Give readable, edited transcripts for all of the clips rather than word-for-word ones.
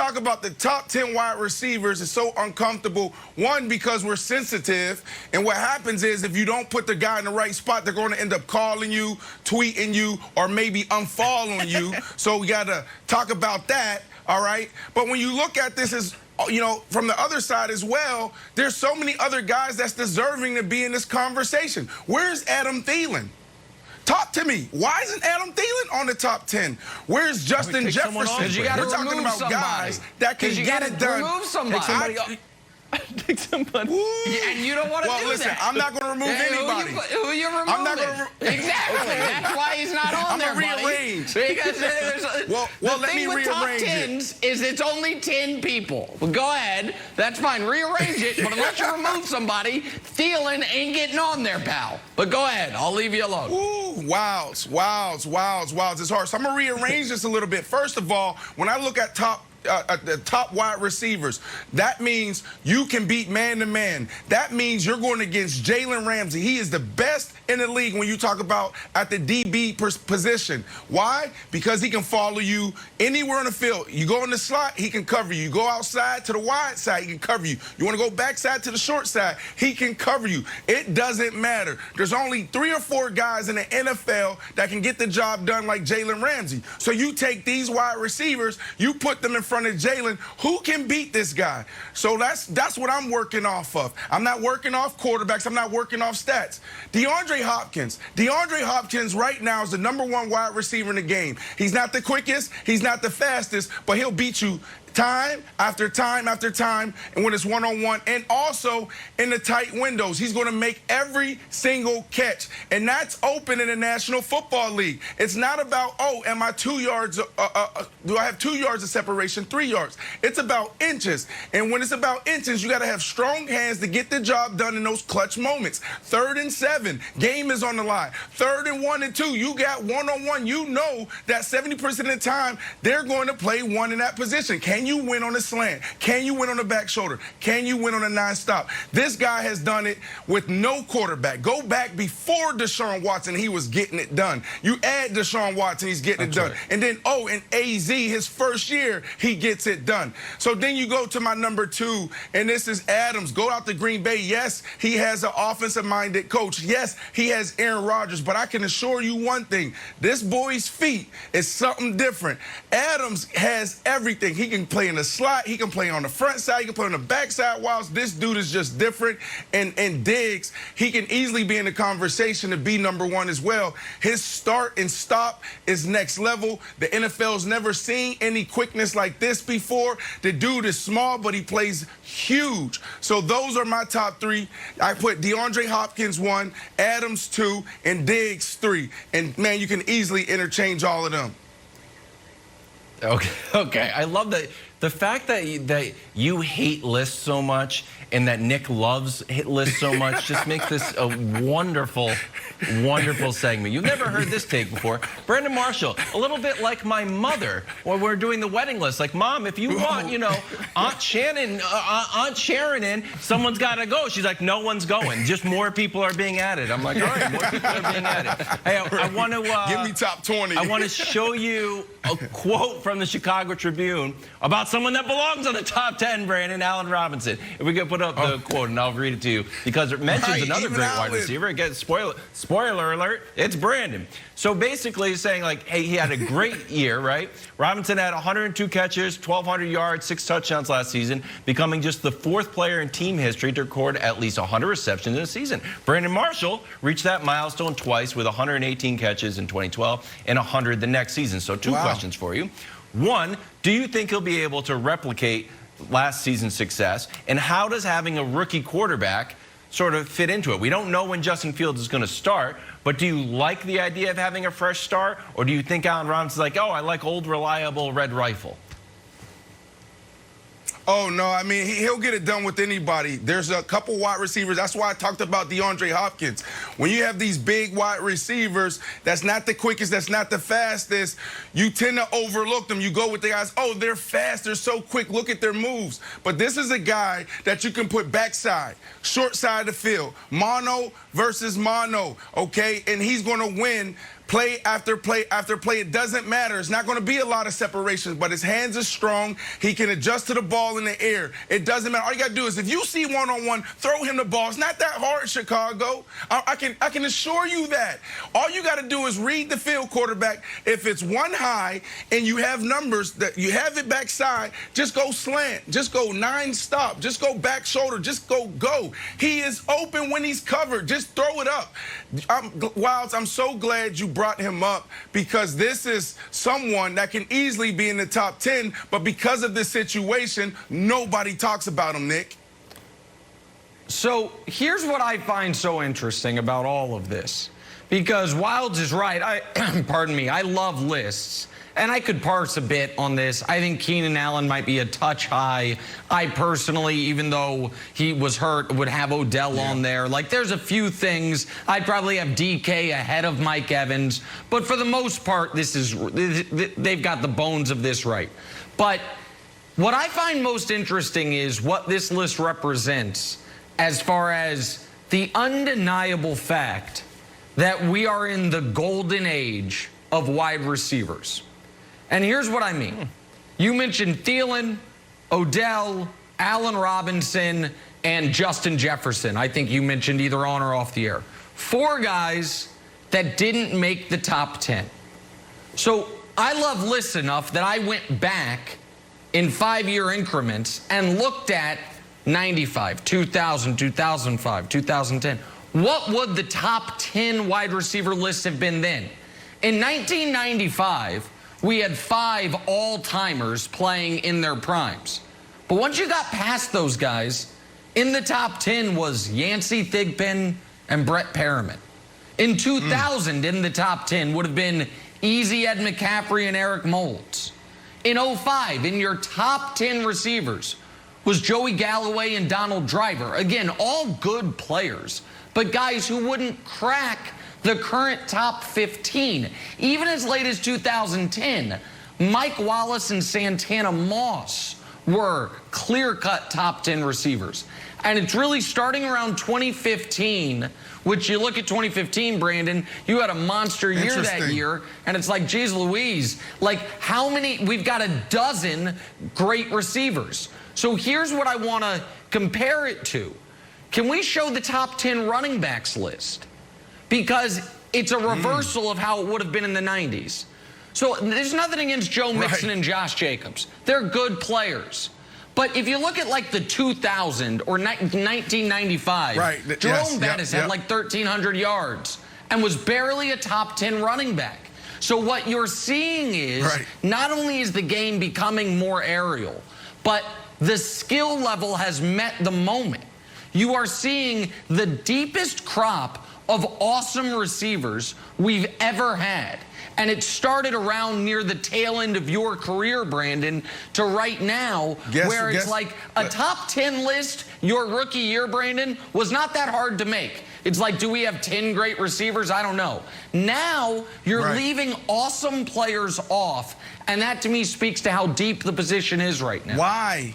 talk about the top 10 wide receivers, it's so uncomfortable. One, because we're sensitive, and what happens is if you don't put the guy in the right spot, they're going to end up calling you, tweeting you, or maybe unfollowing you. So we got to talk about that, all right? But when you look at this as, you know, from the other side as well, there's so many other guys that's deserving to be in this conversation. Where's Adam Thielen? Talk to me. Why isn't Adam Thielen on the top 10? Where's Justin Jefferson? We're talking about guys that can get it done. Remove somebody. Take somebody. Yeah, and you don't want to do listen, that. I'm not going to remove anybody. Who are you removing? I'm not going to Exactly. That's why he's not on there, buddy. I'm going to rearrange. Because well, let me rearrange top 10s is it's only 10 people. Well, go ahead. That's fine. Rearrange it. But unless you remove somebody, Thielen ain't getting on there, pal. But go ahead. I'll leave you alone. Ooh, wows. It's hard. So I'm going to rearrange this a little bit. First of all, when I look at the top wide receivers, that means you can beat man-to-man. That means you're going against Jalen Ramsey. He is the best in the league when you talk about at the DB position. Why? Because he can follow you anywhere on the field. You go in the slot, he can cover you. You go outside to the wide side, he can cover you. You want to go backside to the short side, he can cover you. It doesn't matter. There's only 3 or 4 guys in the NFL that can get the job done like Jalen Ramsey. So you take these wide receivers, you put them in front of Jalen. Who can beat this guy? So that's what I'm working off of. I'm not working off quarterbacks. I'm not working off stats. DeAndre Hopkins right now is the #1 wide receiver in the game. He's not the quickest. He's not the fastest, but he'll beat you time after time after time, and when it's one-on-one, and also in the tight windows. He's going to make every single catch, and that's open in the National Football League. It's not about, oh, am I 2 yards, do I have 2 yards of separation, 3 yards? It's about inches, and when it's about inches, you got to have strong hands to get the job done in those clutch moments. 3rd and 7, game is on the line. 3rd and 1 and 2, you got one-on-one. You know that 70% of the time, they're going to play one in that position. Can you win on a slant? Can you win on the back shoulder? Can you win on a non-stop? This guy has done it with no quarterback. Go back before Deshaun Watson, he was getting it done. You add Deshaun Watson, he's getting it done. Right. And then, in AZ, his first year, he gets it done. So then you go to my number 2, and this is Adams. Go out to Green Bay. Yes, he has an offensive-minded coach. Yes, he has Aaron Rodgers. But I can assure you one thing. This boy's feet is something different. Adams has everything. He can play in the slot, he can play on the front side, he can play on the back side. Whilst this dude is just different. And Diggs, he can easily be in the conversation to be #1 as well. His start and stop is next level. The NFL's never seen any quickness like this before. The dude is small, but he plays huge. So those are my top 3. I put DeAndre Hopkins 1, Adams 2, and Diggs 3. And man, you can easily interchange all of them. Okay. I love that. The fact that you hate lists so much and that Nick loves lists so much just makes this a wonderful, wonderful segment. You've never heard this take before. Brandon Marshall, a little bit like my mother when we're doing the wedding list. Like, Mom, if you want, Aunt Sharon in, someone's got to go. She's like, no one's going. Just more people are being added. I'm like, all right, more people are being added. Hey, I want to... Give me top 20. I want to show you a quote from the Chicago Tribune about someone that belongs on the top 10, Brandon, Allen Robinson. If we could put up the quote, and I'll read it to you, because it mentions another great wide receiver. Again, spoiler alert, it's Brandon. So basically he's saying, like, hey, he had a great year, right? Robinson had 102 catches, 1,200 yards, 6 touchdowns last season, becoming just the 4th player in team history to record at least 100 receptions in a season. Brandon Marshall reached that milestone twice with 118 catches in 2012 and 100 the next season. So 2 questions for you. 1, do you think he'll be able to replicate last season's success? And how does having a rookie quarterback sort of fit into it? We don't know when Justin Fields is going to start, but do you like the idea of having a fresh start? Or do you think Allen Robinson's like, oh, I like old, reliable red rifle? Oh, no, I mean, he'll get it done with anybody. There's a couple wide receivers. That's why I talked about DeAndre Hopkins. When you have these big wide receivers, that's not the quickest, that's not the fastest, you tend to overlook them. You go with the guys, oh, they're fast, they're so quick, look at their moves. But this is a guy that you can put backside, short side of the field, mono versus mono, okay? And he's going to win play after play after play. It doesn't matter. It's not going to be a lot of separations, but his hands are strong. He can adjust to the ball in the air. It doesn't matter. All you got to do is if you see one-on-one, throw him the ball. It's not that hard, Chicago. I can assure you that. All you got to do is read the field, quarterback. If it's one high and you have numbers that you have it backside, just go slant. Just go 9 stop. Just go back shoulder. Just go. He is open when he's covered. Just throw it up. Wilds, I'm so glad you brought him up because this is someone that can easily be in the top 10, but because of this situation, nobody talks about him, Nick. So here's what I find so interesting about all of this, because Wilds is right. Pardon me, I love lists. And I could parse a bit on this. I think Keenan Allen might be a touch high. I personally, even though he was hurt, would have Odell on there. Like, there's a few things. I'd probably have DK ahead of Mike Evans. But for the most part, they've got the bones of this right. But what I find most interesting is what this list represents as far as the undeniable fact that we are in the golden age of wide receivers. And here's what I mean. You mentioned Thielen, Odell, Allen Robinson, and Justin Jefferson. I think you mentioned either on or off the air. 4 guys that didn't make the top 10. So I love lists enough that I went back in 5-year increments and looked at 95, 2000, 2005, 2010. What would the top 10 wide receiver lists have been then? In 1995, we had 5 all-timers playing in their primes. But once you got past those guys, in the top 10 was Yancey Thigpen and Brett Perriman. In 2000, in the top 10 would have been Easy Ed McCaffrey and Eric Moulds. In 05, in your top 10 receivers was Joey Galloway and Donald Driver. Again, all good players, but guys who wouldn't crack the current top 15. Even as late as 2010, Mike Wallace and Santana Moss were clear-cut top 10 receivers. And it's really starting around 2015, which you look at 2015, Brandon, you had a monster year that year, and it's like, geez Louise, like how many, we've got a dozen great receivers. So here's what I want to compare it to. Can we show the top 10 running backs list? Because it's a reversal of how it would have been in the 90s. So there's nothing against Joe Mixon and Josh Jacobs. They're good players. But if you look at like the 2000 or 1995, Jerome Bettis had like 1,300 yards and was barely a top 10 running back. So what you're seeing is not only is the game becoming more aerial, but the skill level has met the moment. You are seeing the deepest crop of awesome receivers we've ever had. And it started around near the tail end of your career, Brandon, to right now, where it's like a top 10 list, your rookie year, Brandon, was not that hard to make. It's like, do we have 10 great receivers? I don't know. Now you're leaving awesome players off, and that to me speaks to how deep the position is right now. Why?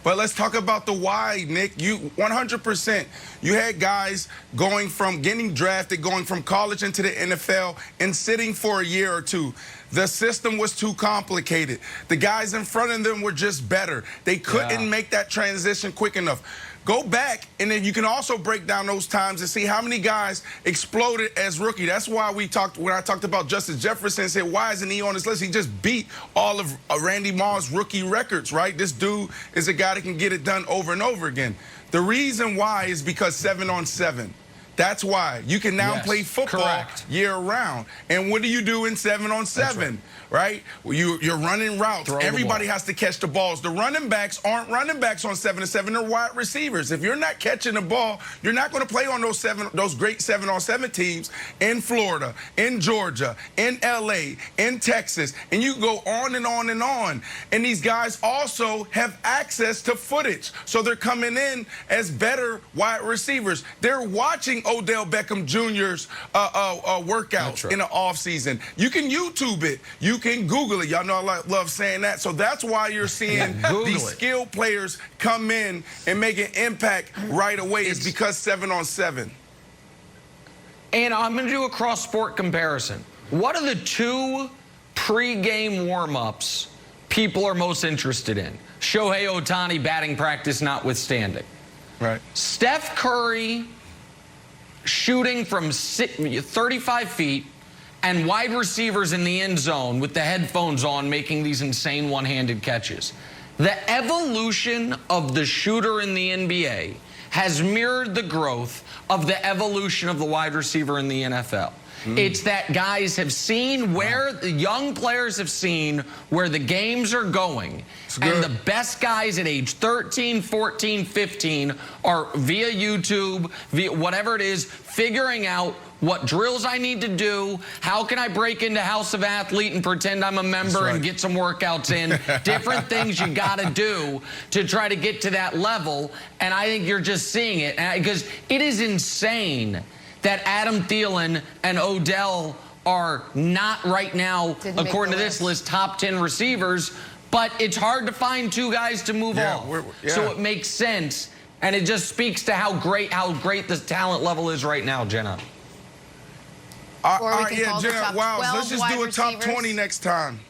But let's talk about the why, Nick. You 100%. You had guys going from getting drafted, going from college into the NFL, and sitting for a year or two. The system was too complicated. The guys in front of them were just better. They couldn't make that transition quick enough. Go back, and then you can also break down those times and see how many guys exploded as rookie. That's why when I talked about Justin Jefferson, said, why isn't he on this list? He just beat all of Randy Moss's rookie records, right? This dude is a guy that can get it done over and over again. The reason why is because 7-on-7. That's why. You can now play football year-round. And what do you do in 7-on-7, right? Well, you're running routes. Everybody has to catch the balls. The running backs aren't running backs on 7-on-7. They're wide receivers. If you're not catching the ball, you're not going to play on those great 7-on-7 teams in Florida, in Georgia, in L.A., in Texas. And you go on and on and on. And these guys also have access to footage. So they're coming in as better wide receivers. They're watching Odell Beckham Jr.'s workouts in the offseason. You can YouTube it. You can Google it. Y'all know I love saying that. So that's why you're seeing these skilled players come in and make an impact right away. It's because 7-on-7. And I'm going to do a cross-sport comparison. What are the 2 pre-game warm-ups people are most interested in? Shohei Ohtani batting practice notwithstanding. Right. Steph Curry shooting from 35 feet and wide receivers in the end zone with the headphones on making these insane one-handed catches. The evolution of the shooter in the NBA has mirrored the growth of the evolution of the wide receiver in the NFL. It's that guys have seen where the young players have seen where the games are going. And the best guys at age 13, 14, 15 are via YouTube, via whatever it is, figuring out what drills I need to do, how can I break into House of Athlete and pretend I'm a member and get some workouts in, different things you got to do to try to get to that level. And I think you're just seeing it because it is insane that Adam Thielen and Odell are not right now, according to this list, top 10 receivers, but it's hard to find 2 guys to move off. So it makes sense, and it just speaks to how great the talent level is right now, Jenna. Yeah, Jenna, wow, let's just do a top 20 next time.